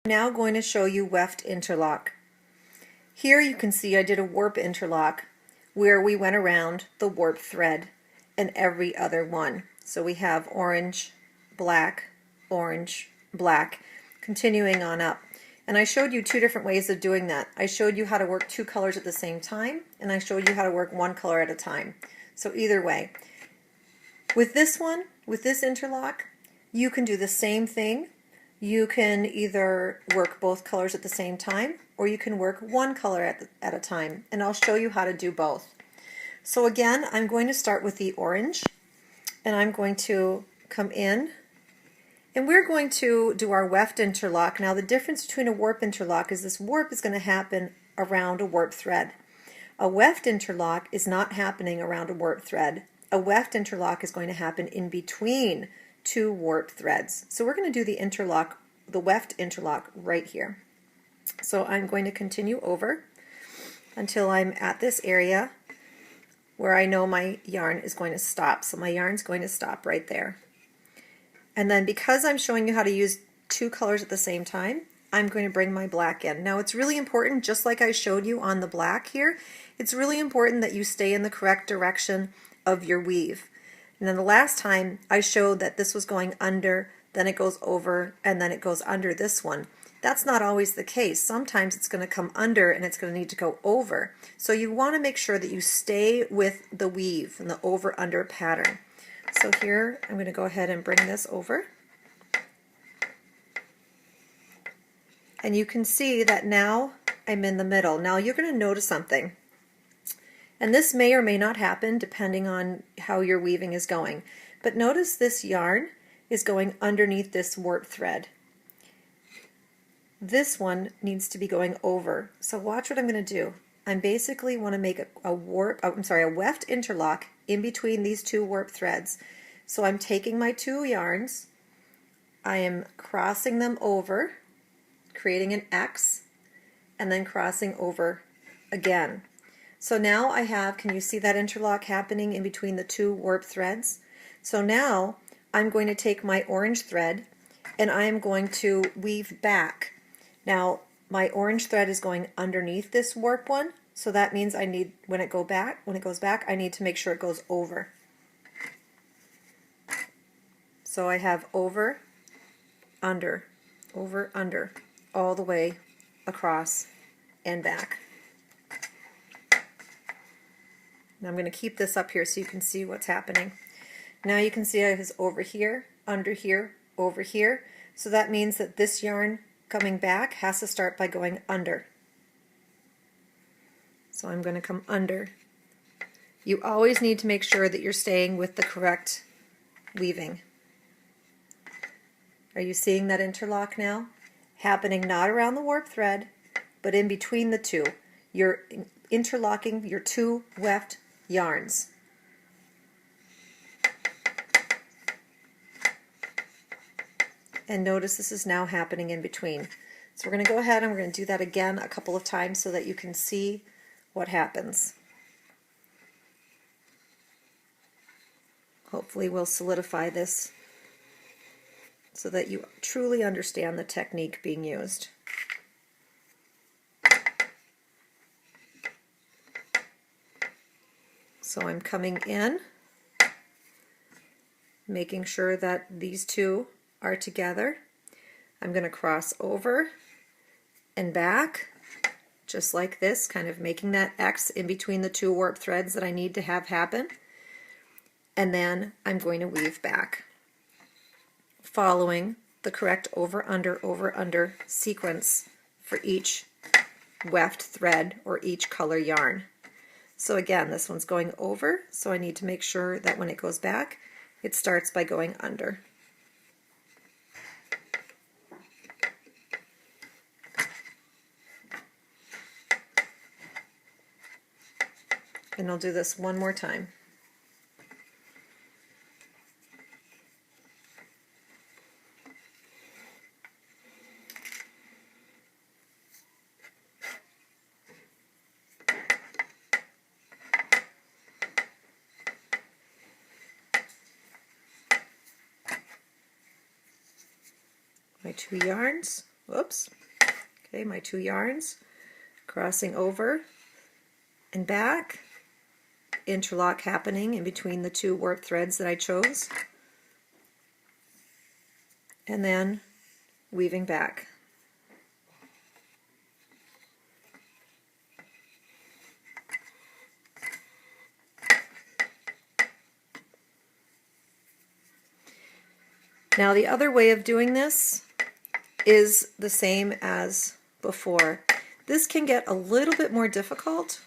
Now going to show you weft interlock. Here you can see I did a warp interlock where we went around the warp thread and every other one. So we have orange, black, continuing on up. And I showed you two different ways of doing that. I showed you how to work two colors at the same time, and I showed you how to work one color at a time. So either way. With this one, with this interlock, you can do the same thing. You can either work both colors at the same time, or you can work one color at a time, and I'll show you how to do both. So again, I'm going to start with the orange, and I'm going to come in, and we're going to do our weft interlock. Now the difference between a warp interlock is this warp is going to happen around a warp thread. A weft interlock is not happening around a warp thread. A weft interlock is going to happen in between two warp threads. So we're going to do the weft interlock right here. So I'm going to continue over until I'm at this area where I know my yarn is going to stop. So my yarn's going to stop right there. And then because I'm showing you how to use two colors at the same time, I'm going to bring my black in. Now it's really important, just like I showed you on the black here, it's really important that you stay in the correct direction of your weave. And then the last time I showed that this was going under, then it goes over, and then it goes under this one. That's not always the case. Sometimes it's going to come under and it's going to need to go over. So you want to make sure that you stay with the weave and the over-under pattern. So here I'm going to go ahead and bring this over. And you can see that now I'm in the middle. Now you're going to notice something. And this may or may not happen depending on how your weaving is going. But notice this yarn is going underneath this warp thread. This one needs to be going over. So watch what I'm going to do. I basically want to make a weft interlock in between these two warp threads. So I'm taking my two yarns, I am crossing them over, creating an X, and then crossing over again. So now I have, can you see that interlock happening in between the two warp threads? So now I'm going to take my orange thread and I'm going to weave back. Now my orange thread is going underneath this warp one, so that means I need, when it goes back, I need to make sure it goes over. So I have over, under, all the way across and back. Now I'm going to keep this up here so you can see what's happening. Now you can see I have over here, under here, over here. So that means that this yarn coming back has to start by going under. So I'm going to come under. You always need to make sure that you're staying with the correct weaving. Are you seeing that interlock now? Happening not around the warp thread, but in between the two. You're interlocking your two weft yarns. And notice this is now happening in between. So we're going to go ahead and we're going to do that again a couple of times so that you can see what happens. Hopefully we'll solidify this so that you truly understand the technique being used. So I'm coming in, making sure that these two are together. I'm going to cross over and back, just like this, kind of making that X in between the two warp threads that I need to have happen. And then I'm going to weave back, following the correct over-under sequence for each weft thread or each color yarn. So again, this one's going over, so I need to make sure that when it goes back, it starts by going under. And I'll do this one more time. My two yarns, whoops, Okay, my 2 yarns, crossing over and back, interlock happening in between the 2 warp threads that I chose, and then weaving back. Now the other way of doing this is the same as before. This can get a little bit more difficult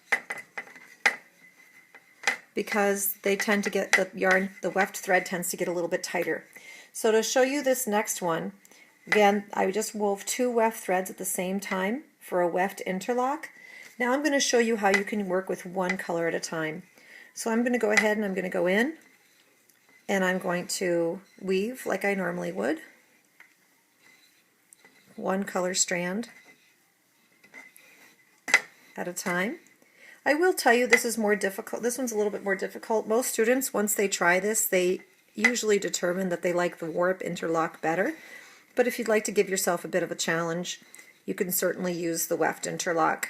because they tend to get the yarn, the weft thread tends to get a little bit tighter. So to show you this next one, again, I just wove 2 weft threads at the same time for a weft interlock. Now I'm going to show you how you can work with 1 color at a time. So I'm going to go ahead and I'm going to go in and I'm going to weave like I normally would. 1 color strand at a time. I will tell you this is more difficult. This one's a little bit more difficult. Most students, once they try this, they usually determine that they like the warp interlock better. But if you'd like to give yourself a bit of a challenge, you can certainly use the weft interlock.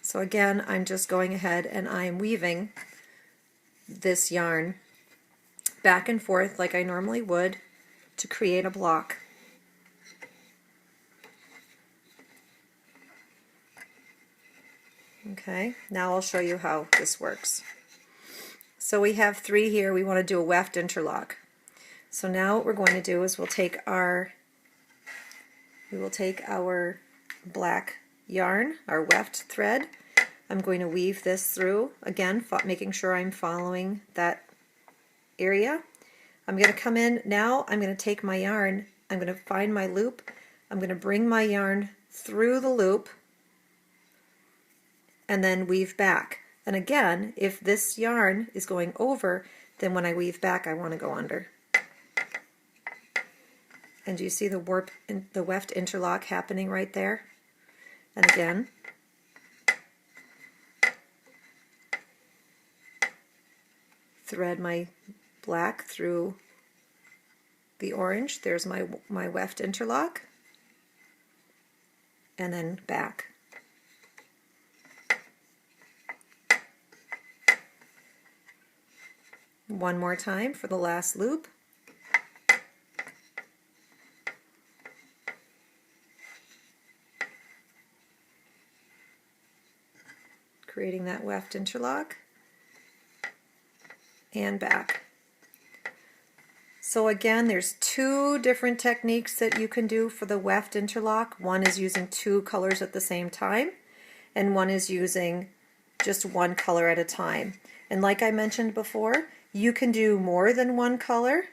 So again, I'm just going ahead and I'm weaving this yarn back and forth like I normally would to create a block. Okay, now I'll show you how this works. So we have 3 here. We want to do a weft interlock. So now what we're going to do is we will take our black yarn, our weft thread. I'm going to weave this through, again, making sure I'm following that area. I'm going to come in, now I'm going to take my yarn, I'm going to find my loop, I'm going to bring my yarn through the loop, and then weave back. And again, if this yarn is going over, then when I weave back I want to go under. And do you see the weft interlock happening right there? And again, thread my black through the orange. There's my weft interlock, and then back. One more time for the last loop. Creating that weft interlock and back. So again, there's 2 different techniques that you can do for the weft interlock. One is using 2 colors at the same time, and one is using just 1 color at a time. And like I mentioned before, you can do more than 1 color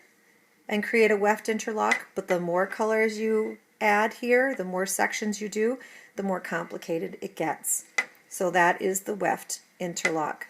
and create a weft interlock, but the more colors you add here, the more sections you do, the more complicated it gets. So that is the weft interlock.